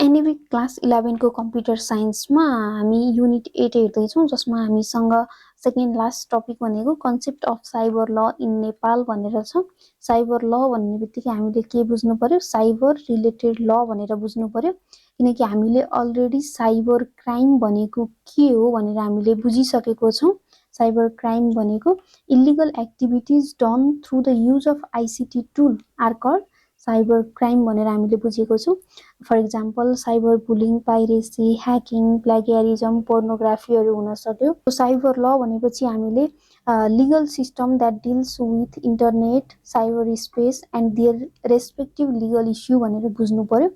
NEB class 11 को computer साइन्समा हामी unit 8 हेर्दैछौँ, जसमा हामीसँग सेकेन्ड लास्ट टपिक भनेको कन्सेप्ट अफ साइबर ल इन नेपाल भनेर छ। साइबर ल भन्ने बित्तिकै हामीले के बुझ्नु पर्यो, साइबर रिलेटेड ल भनेर बुझ्नु पर्यो, किनकि हामीले अलरेडी साइबर क्राइम भनेको के हो भनेर हामीले बुझिसकेको छौँ। साइबर क्राइम भनेको illegal activities done through the use of ICT tool are called cyber crime भनेर हामीले बुझेको छौँ। For example cyber bullying, piracy, hacking, plagiarism, पोर्नोग्राफीहरू हुन सक्यो। साइबर ल भनेपछि हामीले legal system that deals with internet, cyber space and their respective legal issue भनेर बुझ्नु पर्यो।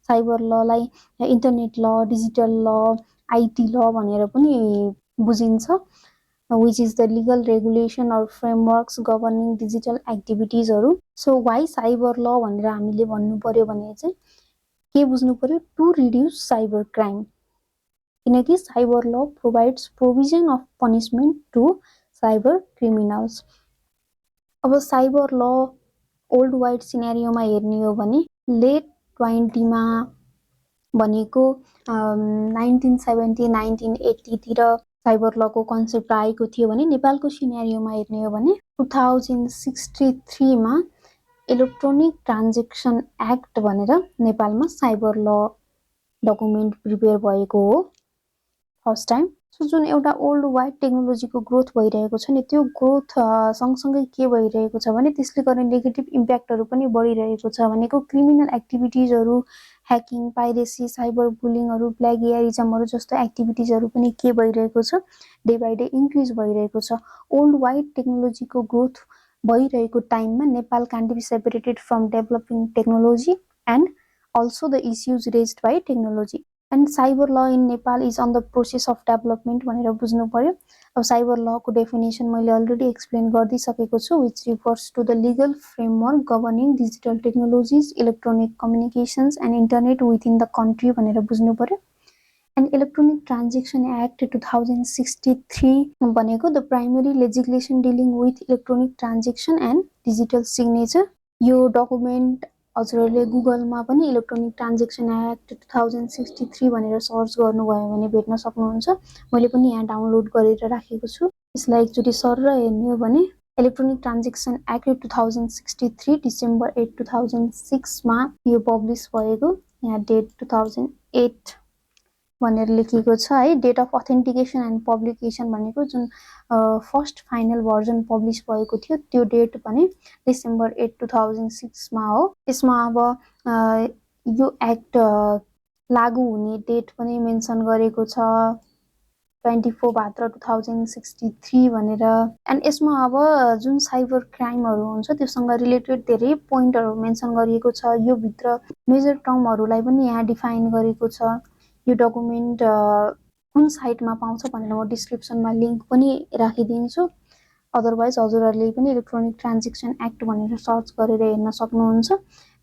साइबर ललाई इन्टरनेट ल, डिजिटल ल, आइटी ल भनेर पनि बुझिन्छ, which is the legal regulation or frameworks governing digital activities हरु। So why cyber law भनेर हामीले भन्नु पर्यो भने चाहिँ के बुझ्नु पर्यो, to reduce cyber crime, किनकि cyber law provides provision of punishment to cyber criminals। अब cyber law ओल्ड वाइड सिनेरियोमा हेर्ने हो भने लेट 20 मा भनेको 1970 1980 तिर साइबर लको कन्सेप्ट आएको थियो भने नेपालको सिनेरियोमा हेर्ने हो भने 2063 मा इलेक्ट्रोनिक ट्रान्जेक्सन एक्ट भनेर नेपालमा साइबर ल डकुमेन्ट प्रिपेयर भएको हो फर्स्ट टाइम। सो जुन एउटा ओल्ड वाइड टेक्नोलोजीको ग्रोथ भइरहेको छ नि, त्यो ग्रोथ सँगसँगै के भइरहेको छ भने त्यसले गर्ने नेगेटिभ इम्प्याक्टहरू पनि बढिरहेको छ भनेको क्रिमिनल एक्टिभिटिजहरू, ह्याकिङ, पाइरेसी, साइबर बुलिङहरू, प्लागियरिजमहरू जस्तो एक्टिभिटिजहरू पनि के भइरहेको छ, डे बाई डे इन्क्रिज भइरहेको छ। ओल्ड वाइड टेक्नोलोजीको ग्रोथ भइरहेको टाइममा Nepal can be separated from developing technology and also the issues raised by technology, and cyber law in Nepal is on the process of development भनेर बुझ्नु पर्यो। अब cyber ल को डेफिनेसन मैले अलरेडी एक्सप्लेन गरिदिसकेको छु, which refers to the legal framework governing digital technologies, electronic communications and internet within the country भनेर बुझ्नु पर्यो। and electronic transaction act 2063 भनेको the primary legislation dealing with electronic transaction and digital signature। यो document हजुरहरूले गुगलमा पनि electronic transaction act 2063 भनेर search गर्नुभयो भने भेट्न सक्नुहुन्छ। मैले पनि यहाँ डाउनलोड गरेर राखेको छु। यसलाई एकचोटि सर हेर्ने हो भने इलेक्ट्रोनिक ट्रान्जेक्सन एक्ट 2063 डिसेम्बर 8 2006 मा यो पब्लिस भएको, यहाँ डेट 2008 भनेर लेखिएको छ है। Date of authentication and publication भनेको जुन फर्स्ट फाइनल भर्जन पब्लिस भएको थियो त्यो डेट पनि डिसेम्बर 8 2006 मा हो। यसमा अब यो एक्ट लागू हुने डेट पनि मेन्सन गरेको छ 24 भाद्र 2063 भनेर। एन्ड यसमा अब जुन साइबर क्राइमहरू हुन्छ त्योसँग रिलेटेड धेरै पोइन्टहरू मेन्सन गरिएको छ। यो भित्र मेजर टर्महरूलाई पनि यहाँ डिफाइन गरेको छ। यो डकुमेन्ट कुन साइटमा पाउँछ भनेर म डिस्क्रिप्सनमा लिङ्क पनि राखिदिन्छु। अदरवाइज हजुरहरूले पनि इलेक्ट्रोनिक ट्रान्जेक्सन एक्ट भनेर सर्च गरेर हेर्न सक्नुहुन्छ।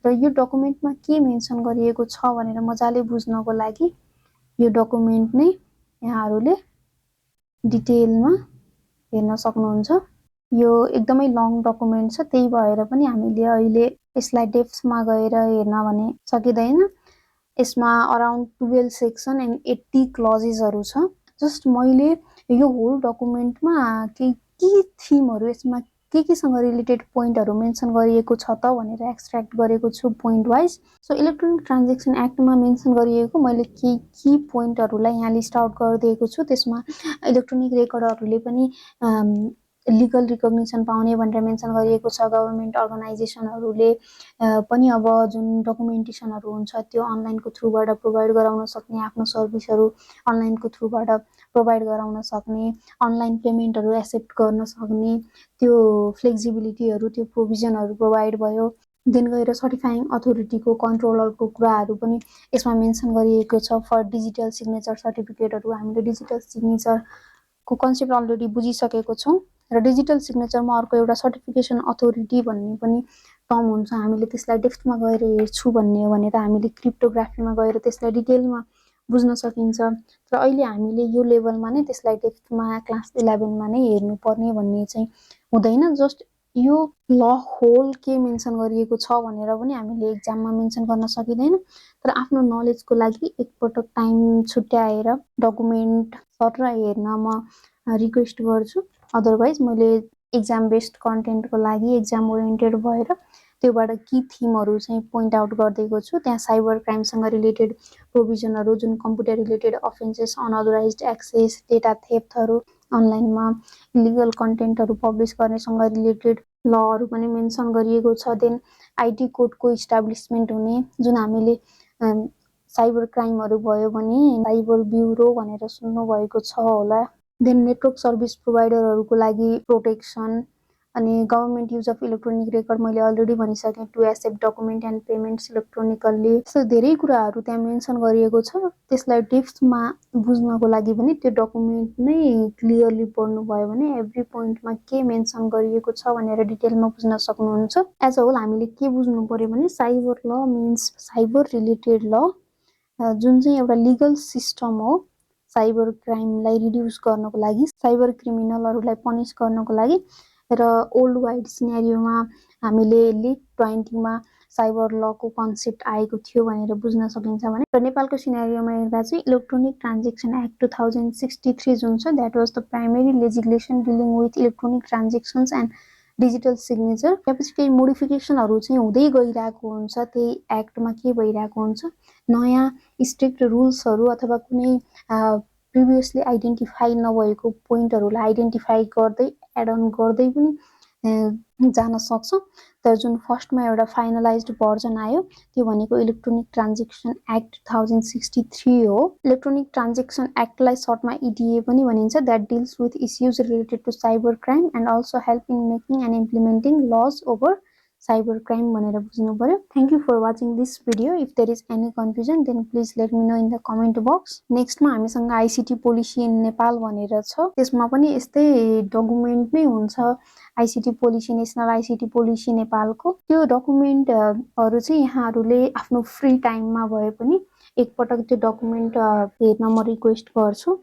र यो डकुमेन्टमा के मेन्सन गरिएको छ भनेर मजाले बुझ्नको लागि यो डकुमेन्ट नै यहाँहरूले डिटेलमा हेर्न सक्नुहुन्छ। यो एकदमै लङ डकुमेन्ट छ, त्यही भएर पनि हामीले अहिले यसलाई डेप्थमा गएर हेर्न भने सकिँदैन। यसमा अराउन्ड 12 सेक्सन एन्ड 80 क्लजेसहरू छ। जस्ट मैले यो होल डकुमेन्टमा के थिमहरू यसमा केसँग रिलेटेड पोइन्टहरू मेन्सन गरिएको छ त भनेर एक्सट्र्याक्ट गरेको छु point wise. So electronic transaction एक्टमा मेन्सन गरिएको मैले के पोइन्टहरूलाई यहाँ लिस्ट आउट गरिदिएको छु। त्यसमा इलेक्ट्रोनिक रेकर्डहरूले पनि लिगल रिकग्निसन पाउने भनेर मेन्सन गरिएको छ। गभर्मेन्ट अर्गनाइजेसनहरूले पनि अब जुन डकुमेन्टेसनहरू हुन्छ त्यो अनलाइनको थ्रुबाट प्रोभाइड गराउन सक्ने, आफ्नो सर्भिसहरू अनलाइनको थ्रुबाट प्रोभाइड गराउन सक्ने, अनलाइन पेमेन्टहरू एक्सेप्ट गर्न सक्ने, त्यो फ्लेक्सिबिलिटीहरू, त्यो प्रोभिजनहरू प्रोभाइड भयो। देन गएर सर्टिफाइङ अथोरिटीको कन्ट्रोलरको कुराहरू पनि यसमा मेन्सन गरिएको छ। फर डिजिटल सिग्नेचर सर्टिफिकेटहरू हामीले डिजिटल सिग्नेचरको कन्सेप्ट अलरेडी बुझिसकेको छौँ। र डिजिटल सिग्नेचरमा अर्को एउटा सर्टिफिकेसन अथोरिटी भन्ने पनि टर्म हुन्छ। हामीले त्यसलाई डेप्थमा गएर हेर्छु भन्ने हो भने त हामीले क्रिप्टोग्राफीमा गएर त्यसलाई डिटेलमा बुझ्न सकिन्छ। र अहिले हामीले यो लेभलमा नै त्यसलाई डेप्थमा क्लास 11 मा नै हेर्नुपर्ने भन्ने चाहिँ हुँदैन। जस्ट यो ल होल के मेन्सन गरिएको छ भनेर पनि हामीले एक्जाममा मेन्सन गर्न सकिँदैन, तर आफ्नो नलेजको लागि एकपटक टाइम छुट्याएर डकुमेन्ट सर हेर्न म रिक्वेस्ट गर्छु। अदरवाइज मैले एक्जाम बेस्ड कन्टेन्टको लागि एक्जाम ओरिएन्टेड भएर त्योबाट की थिमहरू चाहिँ पोइन्ट आउट गरिदिएको छु। त्यहाँ साइबर क्राइमसँग रिलेटेड प्रोभिजनहरू, जुन computer related offences, unauthorized access, data थेफ्टहरू, अनलाइनमा इलिगल कन्टेन्टहरू पब्लिस गर्नेसँग रिलेटेड लहरू पनि मेन्सन गरिएको छ। देन आइटी कोडको इस्टाब्लिसमेन्ट हुने, जुन हामीले साइबर क्राइमहरू भयो भने साइबर ब्युरो भनेर सुन्नुभएको छ होला। देन नेटवर्क सर्भिस प्रोभाइडरहरूको लागि प्रोटेक्सन, अनि government use of electronic record मैले अलरेडी भनिसकेँ, to accept document and payments electronically. यस्तो धेरै कुराहरू त्यहाँ मेन्सन गरिएको छ। त्यसलाई डेप्थमा बुझ्नको लागि पनि त्यो डकुमेन्ट नै क्लियरली पढ्नुभयो भने एभ्री पोइन्टमा के मेन्सन गरिएको छ भनेर डिटेलमा बुझ्न सक्नुहुन्छ। एज अ होल हामीले के बुझ्नु पर्यो भने साइबर ल मिन्स साइबर रिलेटेड ल, जुन चाहिँ एउटा लिगल सिस्टम हो साइबर क्राइमलाई रिड्युस गर्नको लागि, साइबर क्रिमिनलहरूलाई पनिस गर्नको लागि। र ओल्ड वाइड सिनेरियोमा हामीले लेट 20मा साइबर लको कन्सेप्ट आएको थियो भनेर बुझ्न सकिन्छ भने, र नेपालको सिनेरियोमा हेर्दा चाहिँ इलेक्ट्रोनिक ट्रान्जेक्सन एक्ट 2063 जुन छ, that was the primary legislation dealing with electronic transactions and digital signature. त्यसपछि केही मोडिफिकेसनहरू चाहिँ हुँदै गइरहेको हुन्छ। त्यही एक्टमा के भइरहेको हुन्छ, नयाँ स्ट्रिक्ट रुल्सहरू अथवा कुनै प्रिभियसली आइडेन्टिफाई नभएको पोइन्टहरूलाई आइडेन्टिफाई गर्दै एड अन गर्दै पनि जान सक्छ। तर जुन फर्स्टमा एउटा फाइनलाइज्ड भर्जन आयो त्यो भनेको इलेक्ट्रोनिक ट्रान्जेक्सन एक्ट 2063 हो। इलेक्ट्रोनिक ट्रान्जेक्सन एक्टलाई सर्टमा इडिए पनि भनिन्छ, that deals with issues related to cyber crime and also help in making and implementing laws over cyber crime भनेर बुझ्नु पर्यो। Thank you for watching this video. If there is any confusion then please let me know in the comment box. नेक्स्टमा हामीसँग ICT policy in Nepal भनेर छ, त्यसमा पनि यस्तै डकुमेन्ट नै हुन्छ। ICT policy, national ICT policy नेपालको त्यो डकुमेन्टहरू चाहिँ यहाँहरूले आफ्नो फ्री टाइममा भए पनि एकपटक त्यो डकुमेन्ट हेर्न म रिक्वेस्ट गर्छु।